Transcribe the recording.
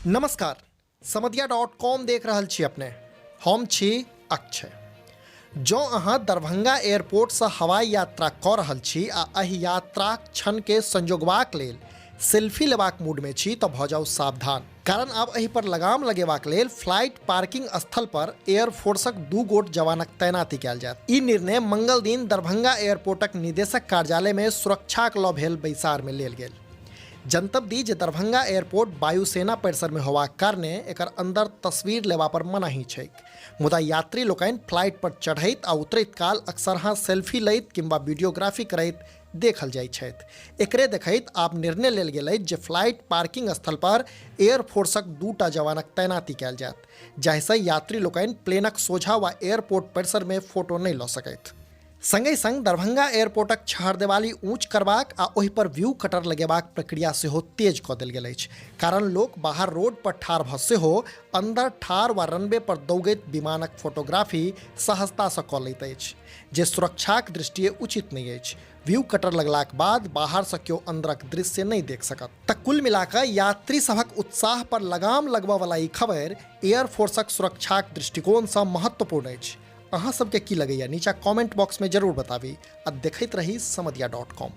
नमस्कार, समधिया.com देख रहल छी अपने। हम छी अक्षय। जँ अहाँ दरभंगा एयरपोर्ट से हवाई यात्रा कऽ रहल छी आ एहि यात्राक क्षण के संजोगबाक लेल सेल्फी लेबाक मूड में छी तऽ भऽ जाउ सावधान, कारण आब एहि पर लगाम लगेबाक लेल फ्लाइट पार्किंग स्थल पर एयरफोर्सक 2 गोट जवानक तैनाती कयल जायत। ई निर्णय मंगल दिन दरभंगा एयरपोर्टक निदेशक कार्यालय में सुरक्षाक लऽ भेल बैसार में लेल गेल। जनतब दी जे दरभंगा एयरपोर्ट वायुसेना परिसर में होबाक कारणे एकर अंदर तस्वीर लेवा पर मनाही छैक, मुदा यात्री लोकनि फ्लाइट पर चढ़ैत आ उतरैत काल अक्सरहाँ सेल्फी लैत किंबा वीडियोग्राफी करैत देखल जाइत छथि। एकरे देखैत आब निर्णय लेल गेल अछि जे फ्लाइट पार्किंग स्थल पर एयरफोर्सक 2टा जवानक तैनाती कयल जायत, जाहिसँ यात्री लोकनि प्लेनक सोझा वा एयरपोर्ट परिसर में फोटो नहि लऽ सकथि। संगे संग दरभंगा एयरपोर्टक छहरदेवाली ऊँच करबाक आ ओहि पर व्यू कटर लगेबाक प्रक्रिया सेहो तेज कऽ देल गेल अछि, कारण लोक बाहर रोड पर ठाढ़ भऽ सेहो अंदर ठाढ़ वा रनवे पर दौगैत विमानक फोटोग्राफी सहजतासँ कऽ लैत अछि, जे सुरक्षाक दृष्टिए उचित नहि अछि। व्यू कटर लगलाक बाद बाहर से केओ अंदरक दृश्य नहीं देख सकत। तऽ कुल मिलाकऽ यात्री सभक उत्साह पर लगाम लगबऽ वाला ई खबर एयरफोर्सक सुरक्षाक दृष्टिकोणसँ महत्वपूर्ण अछि। अहाँ सबके की लगैया नीचा कमेंट बॉक्स में जरूर बताबी आ देखैत रही समधिया.com।